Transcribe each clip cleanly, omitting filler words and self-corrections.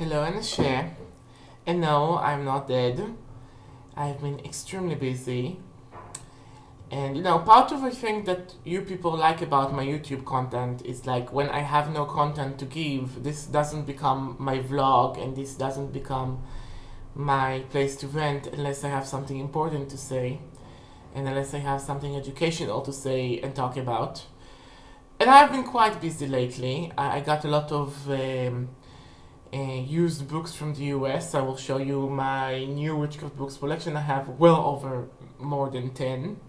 Hello, Anashe. And no, I'm not dead. I've been extremely busy. And part of the thing that you people like about my YouTube content is like when I have no content to give, this doesn't become my vlog and this doesn't become my place to vent unless I have something important to say and unless I have something educational to say and talk about. And I've been quite busy lately. I got a lot of used books from the US. I will show you my new witchcraft books collection. I have well over more than 10.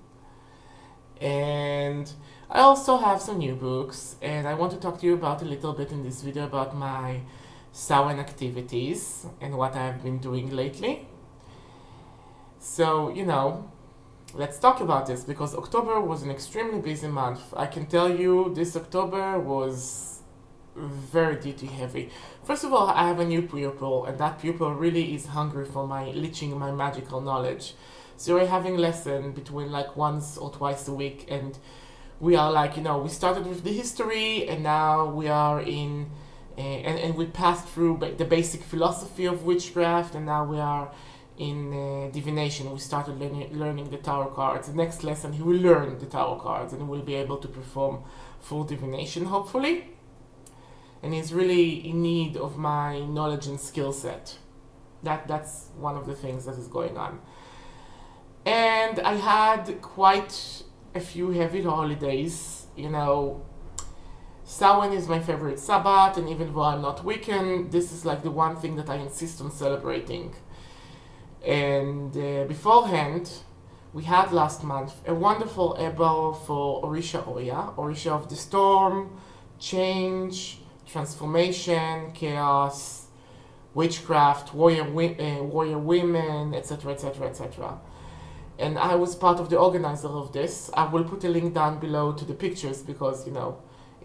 And I also have some new books, and I want to talk to you about a little bit in this video about my Samhain activities and what I have been doing lately. So, let's talk about this because October was an extremely busy month. I can tell you this October was very duty heavy. First of all, I have a new pupil, and that pupil really is hungry for my leeching my magical knowledge. So we're having lesson between like once or twice a week, and we are like, we started with the history, and now we are in, and we passed through the basic philosophy of witchcraft, and now we are in divination. We started learning the tarot cards. The next lesson, he will learn the tarot cards, and he will be able to perform full divination, hopefully. And he's really in need of my knowledge and skill set. That's one of the things that is going on. And I had quite a few heavy holidays. Samhain is my favorite Sabbath, and even though I'm not Wiccan, this is like the one thing that I insist on celebrating. And beforehand, we had last month a wonderful Ebel for Orisha Oya, Orisha of the Storm, Change, Transformation, Chaos, Witchcraft, Warrior Women, etc., etc., etc. And I was part of the organizer of this. I will put a link down below to the pictures because,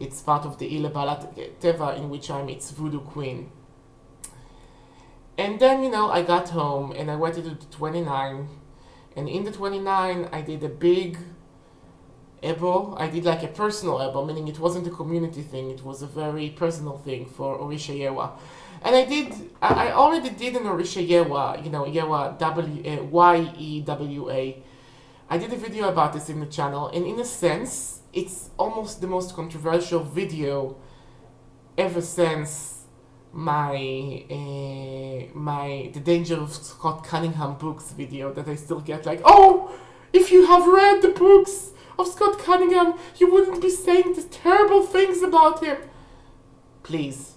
it's part of the Ile Balat Teva in which I'm its voodoo queen. And then, I got home and I went into the 29. And in the 29, I did a big Ebo. I did like a personal Ebo, meaning it wasn't a community thing. It was a very personal thing for Orisha Yewa. And I already did an Orisha Yewa, Yewa, Y-E-W-A. I did a video about this in the channel, and in a sense, it's almost the most controversial video ever since the Danger of Scott Cunningham books video that I still get like, oh, if you have read the books of Scott Cunningham, you wouldn't be saying these terrible things about him. Please.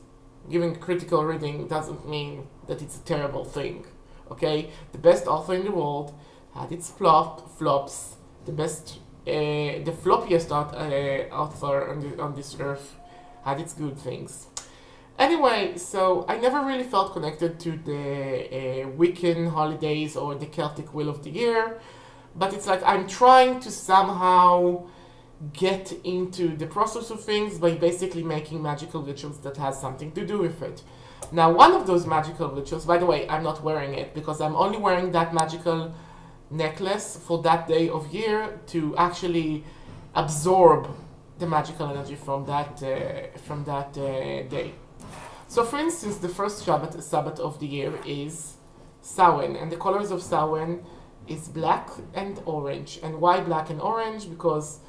Giving a critical reading doesn't mean that it's a terrible thing, okay? The best author in the world had its flops. The floppiest author on this earth had its good things. Anyway, so I never really felt connected to the Wiccan holidays or the Celtic Wheel of the Year, but it's like I'm trying to somehow get into the process of things by basically making magical rituals that has something to do with it. Now, one of those magical rituals, by the way, I'm not wearing it because I'm only wearing that magical necklace for that day of year to actually absorb the magical energy from that day. So, for instance, the first Sabbath of the year is Samhain, and the colors of Samhain is black and orange. And why black and orange? Because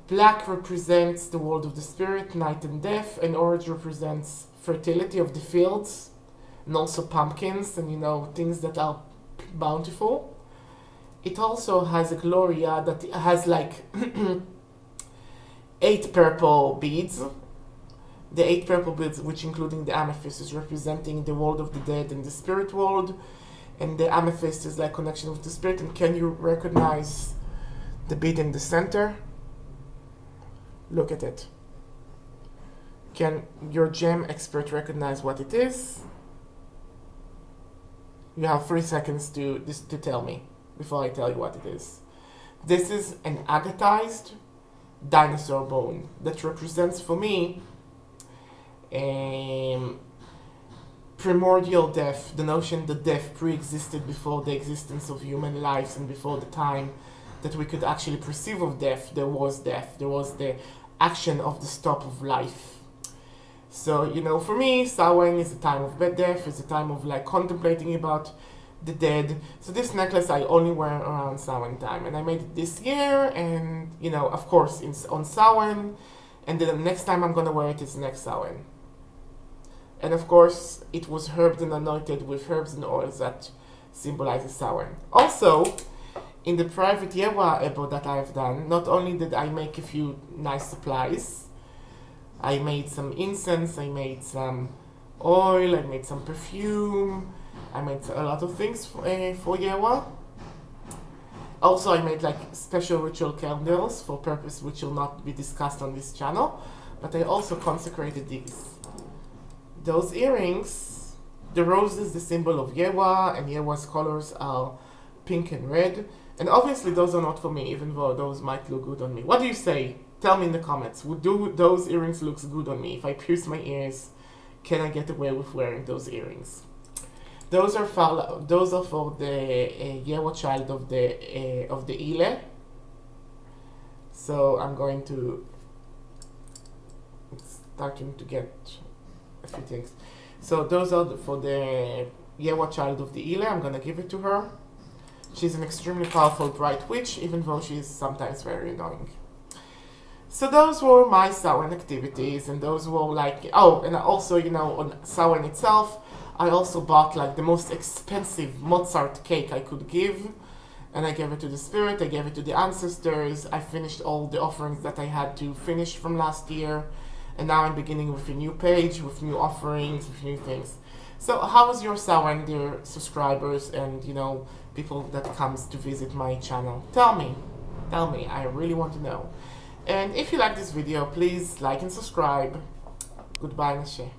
black represents the world of the spirit, night and death, and orange represents fertility of the fields, and also pumpkins and things that are bountiful. It also has a Gloria that has like 8 purple beads. The 8 purple beads, which including the amethyst, is representing the world of the dead and the spirit world, and the amethyst is like connection with the spirit. And can you recognize the bead in the center? Look at it. Can your gem expert recognize what it is? You have 3 seconds to tell me before I tell you what it is. This is an agatized dinosaur bone that represents for me primordial death, the notion that death pre-existed before the existence of human lives and before the time that we could actually perceive of death. There was the action of the stop of life. So, you know, for me, Samhain is a time of bed death, it's a time of like contemplating about the dead. So this necklace I only wear around Samhain time, and I made it this year, and you know, of course, on Samhain, and then the next time I'm gonna wear it is next Samhain. And of course, it was herbed and anointed with herbs and oils that symbolizes Samhain. Also, in the private Yewa Ebo that I've done, not only did I make a few nice supplies, I made some incense, I made some oil, I made some perfume, I made a lot of things for Yewa. Also, I made like special ritual candles for purpose which will not be discussed on this channel, but I also consecrated these. Those earrings, the rose is the symbol of Yewa, and Yewa's colors are pink and red. And obviously those are not for me, even though those might look good on me. What do you say? Tell me in the comments. Would those earrings look good on me? If I pierce my ears, can I get away with wearing those earrings? Those are for the Yewa child of the Ile. So I'm going to. It's starting to get a few things. So those are for the Yewa child of the Ile. I'm gonna give it to her. She's an extremely powerful bright witch, even though she's sometimes very annoying. So those were my Samhain activities, and those were like, oh, and also, you know, on Samhain itself, I also bought like the most expensive Mozart cake I could give, and I gave it to the spirit, I gave it to the ancestors, I finished all the offerings that I had to finish from last year, and now I'm beginning with a new page, with new offerings, with new things. So how was your Samhain, dear subscribers and, you know, people that comes to visit my channel? Tell me, I really want to know. And if you like this video, please like and subscribe. Goodbye, Nashe.